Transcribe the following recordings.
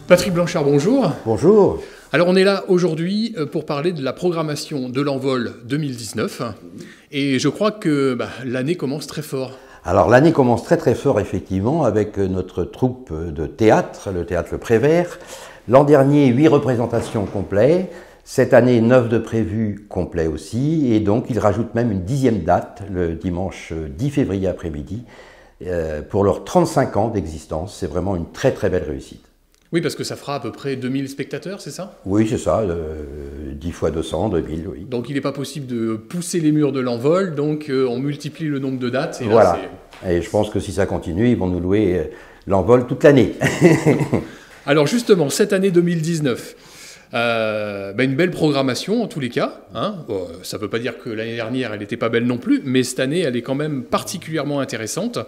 Patrick Blanchard, bonjour. Bonjour. Alors on est là aujourd'hui pour parler de la programmation de l'Envol 2019 et je crois que l'année commence très fort. Alors l'année commence très fort effectivement avec notre troupe de théâtre, le théâtre Le Prévert. L'an dernier, 8 représentations complètes. Cette année, 9 de prévus complets aussi. Et donc ils rajoutent même une 10e date, le dimanche 10 février après-midi, pour leurs 35 ans d'existence. C'est vraiment une très belle réussite. Oui, parce que ça fera à peu près 2000 spectateurs, c'est ça? Oui, c'est ça, 10 fois 200, 2000, oui. Donc il n'est pas possible de pousser les murs de l'Envol, donc on multiplie le nombre de dates. Et voilà, là, et je pense que si ça continue, ils vont nous louer l'Envol toute l'année. Alors justement, cette année 2019, une belle programmation en tous les cas. Hein. Bon, ça ne veut pas dire que l'année dernière, elle n'était pas belle non plus, mais cette année, elle est quand même particulièrement intéressante.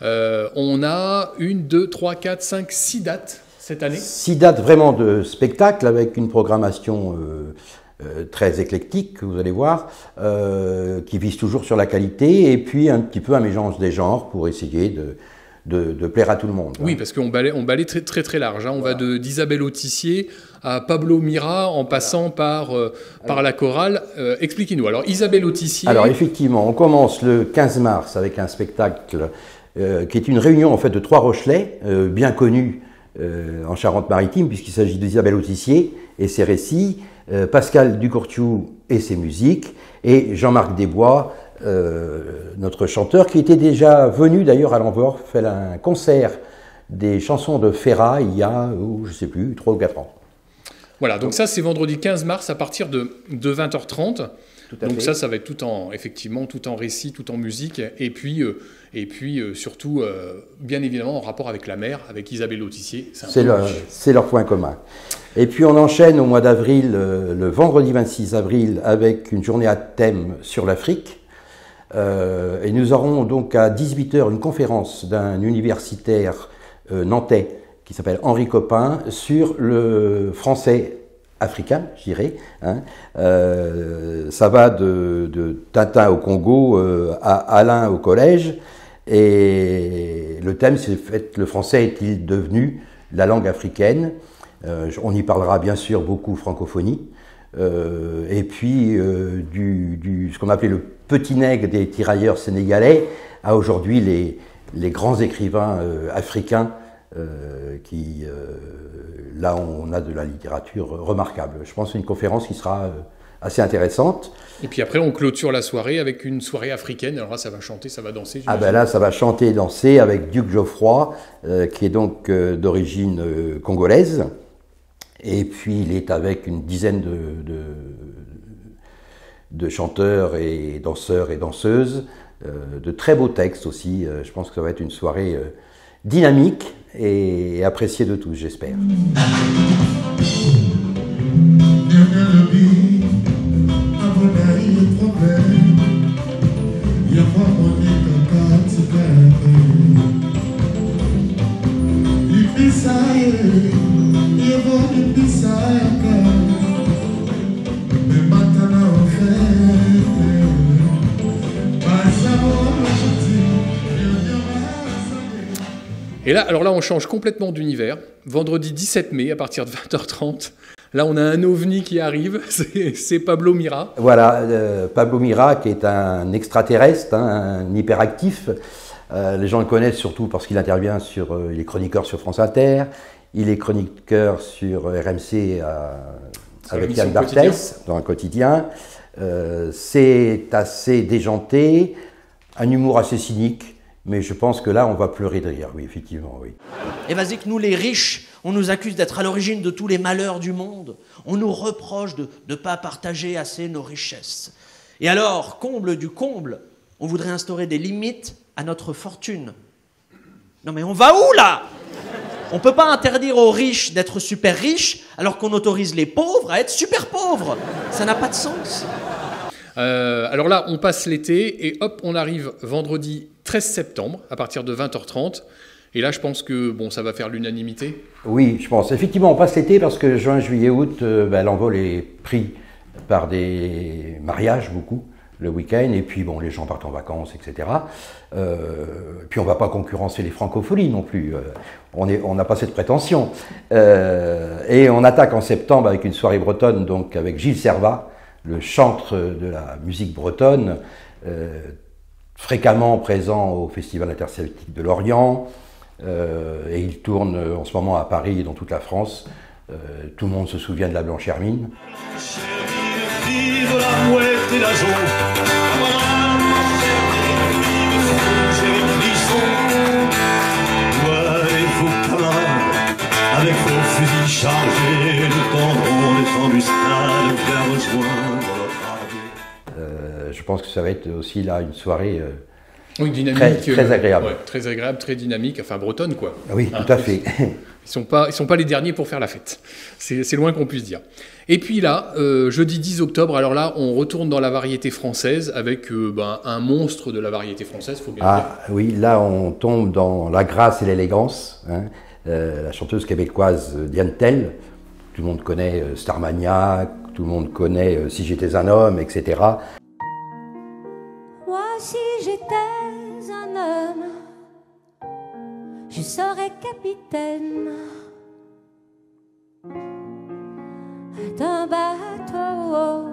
On a 1, 2, 3, 4, 5, 6 dates. Cette année 6 dates vraiment de spectacle avec une programmation très éclectique, vous allez voir, qui vise toujours sur la qualité et puis un petit peu un mélange des genres pour essayer de plaire à tout le monde. Oui, parce qu'on balaye très large. Hein. On va d'Isabelle Autissier à Pablo Mira en passant par la chorale. Expliquez-nous. Alors Isabelle Autissier... Alors effectivement, on commence le 15 mars avec un spectacle qui est une réunion en fait de 3 Rochelais bien connus en Charente-Maritime, puisqu'il s'agit d'Isabelle Autissier et ses récits, Pascal Ducourtiou et ses musiques, et Jean-Marc Desbois, notre chanteur, qui était déjà venu d'ailleurs à l'Envol, fait un concert des chansons de Ferrat il y a, je ne sais plus, 3 ou 4 ans. Voilà, donc ça c'est vendredi 15 mars à partir de 20h30. Donc ça va être tout en récit, tout en musique, et puis surtout, bien évidemment, en rapport avec la mer, avec Isabelle Autissier. C'est leur point commun. Et puis on enchaîne au mois d'avril, le vendredi 26 avril, avec une journée à thème sur l'Afrique. Et nous aurons donc à 18h une conférence d'un universitaire nantais qui s'appelle Henri Copin sur le français africain, je dirais. Hein. Ça va de Tintin au Congo à Alain au collège. Et le thème, c'est le français est-il devenu la langue africaine? On y parlera bien sûr beaucoup francophonie. Et puis ce qu'on appelait le petit nègre des tirailleurs sénégalais à aujourd'hui les grands écrivains africains qui... là, on a de la littérature remarquable. Je pense que c'est une conférence qui sera assez intéressante. Et puis après, on clôture la soirée avec une soirée africaine. Alors là, ça va chanter, ça va danser. Ah ben là, ça va chanter et danser avec Duc Geoffroy, qui est donc d'origine congolaise. Et puis, il est avec une dizaine de chanteurs et danseurs et danseuses. De très beaux textes aussi. Je pense que ça va être une soirée dynamique et appréciée de tous, j'espère. Et là, alors là, on change complètement d'univers. Vendredi 17 mai, à partir de 20h30, là, on a un ovni qui arrive, c'est Pablo Mira. Voilà, Pablo Mira, qui est un extraterrestre, hein, un hyperactif. Les gens le connaissent surtout parce qu'il intervient il est chroniqueur sur France Inter, il est chroniqueur sur RMC avec Yann Barthès, dans un quotidien. C'est assez déjanté, un humour assez cynique. Mais je pense que là, on va pleurer de rire, oui, effectivement, oui. Et vas-y que nous, les riches, on nous accuse d'être à l'origine de tous les malheurs du monde. On nous reproche de ne pas partager assez nos richesses. Et alors, comble du comble, on voudrait instaurer des limites à notre fortune. Non mais on va où, là? On ne peut pas interdire aux riches d'être super riches alors qu'on autorise les pauvres à être super pauvres. Ça n'a pas de sens. Alors là, on passe l'été et hop, on arrive vendredi 13 septembre à partir de 20h30. Et là, je pense que bon, ça va faire l'unanimité. Oui, je pense. Effectivement, on passe l'été parce que juin, juillet, août, l'envol est pris par des mariages, beaucoup. le week-end, et puis bon, les gens partent en vacances, etc. Puis on ne va pas concurrencer les francopholies non plus, on n'a pas cette prétention. Et on attaque en septembre avec une soirée bretonne, donc avec Gilles Servat, le chantre de la musique bretonne, fréquemment présent au Festival interceltique de Lorient, et il tourne en ce moment à Paris et dans toute la France. Tout le monde se souvient de la Blanche Hermine. Vive la mouette et la jaune, avec vos fusils chargés, nous tendrons les embuscades vers rejoindre notre. Je pense que ça va être aussi là une soirée oui, dynamique, très agréable. Ouais, très agréable, très dynamique, enfin bretonne quoi. Oui, tout à fait. Ils sont pas les derniers pour faire la fête. C'est loin qu'on puisse dire. Et puis là, jeudi 10 octobre, alors là, on retourne dans la variété française avec un monstre de la variété française, faut bien le dire. Oui, là on tombe dans la grâce et l'élégance. Hein. La chanteuse québécoise Diane Tell, tout le monde connaît Starmania, tout le monde connaît Si j'étais un homme, etc. Moi, si j'étais un homme, je serais capitaine d'un bateau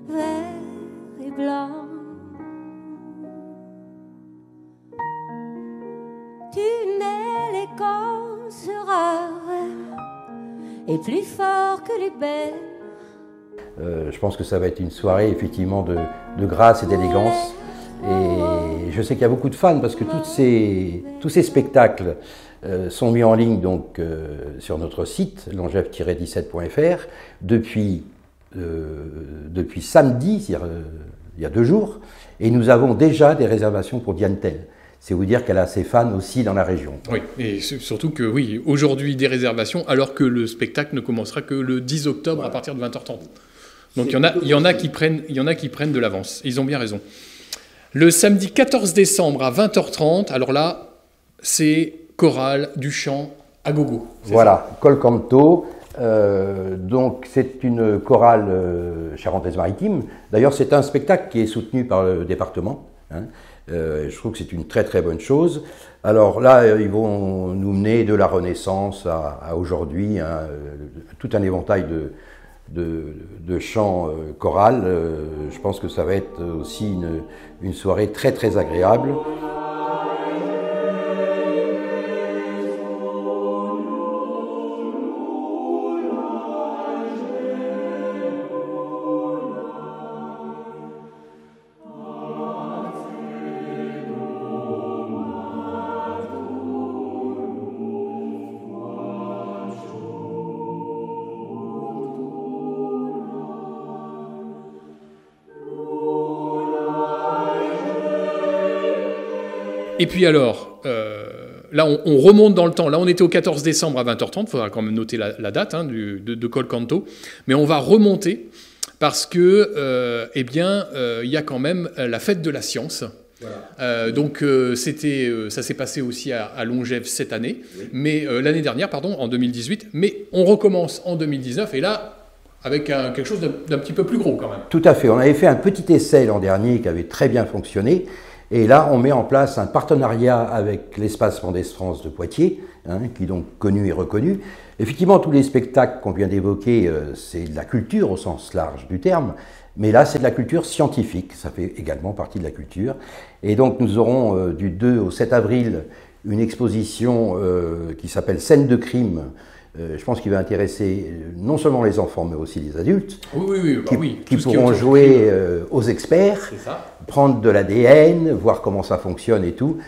vert et blanc. D'une élégance rare et plus fort que l'ébène. Je pense que ça va être une soirée effectivement de grâce et d'élégance. Et je sais qu'il y a beaucoup de fans parce que tous ces spectacles sont mis en ligne donc, sur notre site longève-17.fr depuis samedi, c'est-à-dire il y a 2 jours, et nous avons déjà des réservations pour Diane Tell. C'est vous dire qu'elle a ses fans aussi dans la région. Oui, et surtout que oui, aujourd'hui des réservations, alors que le spectacle ne commencera que le 10 octobre à partir de 20h30. Donc il y en a qui prennent de l'avance. Ils ont bien raison. Le samedi 14 décembre à 20h30, alors là, c'est chorale du chant à gogo. Voilà, Col Canto. Donc c'est une chorale charentaise-maritime. D'ailleurs, c'est un spectacle qui est soutenu par le département. Hein. Je trouve que c'est une très très bonne chose. Alors là, ils vont nous mener de la Renaissance à aujourd'hui, hein, tout un éventail de chants chorales. Je pense que ça va être aussi une soirée très très agréable. Et puis alors, là on remonte dans le temps, là on était au 14 décembre à 20h30, il faudra quand même noter la date hein, de Col Canto, mais on va remonter parce que, il y a quand même la fête de la science. Voilà. Donc ça s'est passé aussi à Longève cette année, oui. Mais l'année dernière, pardon, en 2018, mais on recommence en 2019 et là avec quelque chose d'un petit peu plus gros quand même. Tout à fait, on avait fait un petit essai l'an dernier qui avait très bien fonctionné. Et là, on met en place un partenariat avec l'Espace Mendès France de Poitiers, hein, qui est donc connu et reconnu. Effectivement, tous les spectacles qu'on vient d'évoquer, c'est de la culture au sens large du terme, mais là, c'est de la culture scientifique, ça fait également partie de la culture. Et donc, nous aurons du 2 au 7 avril une exposition qui s'appelle Scène de crime. Je pense qu'il va intéresser non seulement les enfants, mais aussi les adultes, qui pourront jouer aux experts, prendre de l'ADN, voir comment ça fonctionne et tout.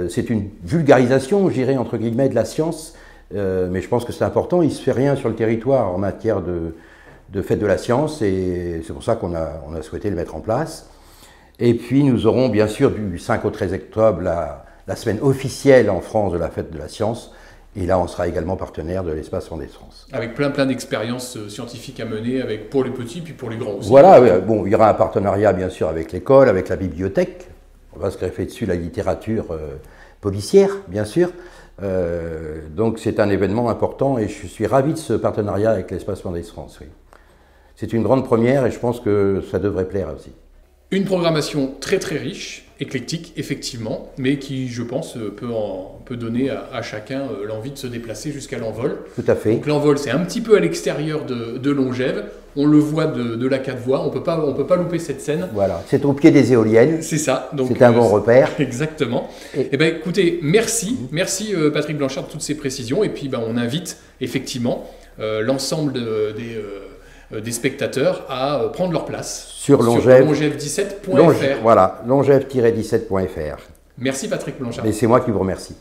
C'est une vulgarisation, je dirais, entre guillemets, de la science, mais je pense que c'est important. Il ne se fait rien sur le territoire en matière de fête de la science, et c'est pour ça qu'on a souhaité le mettre en place. Et puis nous aurons bien sûr du 5 au 13 octobre la semaine officielle en France de la fête de la science. Et là, on sera également partenaire de l'Espace Mendès France. Avec plein d'expériences scientifiques à mener pour les petits puis pour les grands aussi. Voilà, bon, il y aura un partenariat bien sûr avec l'école, avec la bibliothèque. On va se greffer dessus la littérature policière, bien sûr. Donc c'est un événement important et je suis ravi de ce partenariat avec l'Espace Mendès France. Oui. C'est une grande première et je pense que ça devrait plaire aussi. Une programmation très très riche, éclectique effectivement, mais qui, je pense, peut donner à chacun l'envie de se déplacer jusqu'à l'Envol. Tout à fait. Donc l'Envol, c'est un petit peu à l'extérieur de Longève. On le voit de la 4 voies. On peut pas louper cette scène. Voilà, c'est au pied des éoliennes. C'est ça. C'est un bon repère. Exactement. Et ben écoutez, merci Patrick Blanchard de toutes ces précisions. Et puis on invite effectivement l'ensemble des spectateurs à prendre leur place sur longève17.fr. Voilà, longève-17.fr. Merci Patrick Blanchard. Et c'est moi qui vous remercie.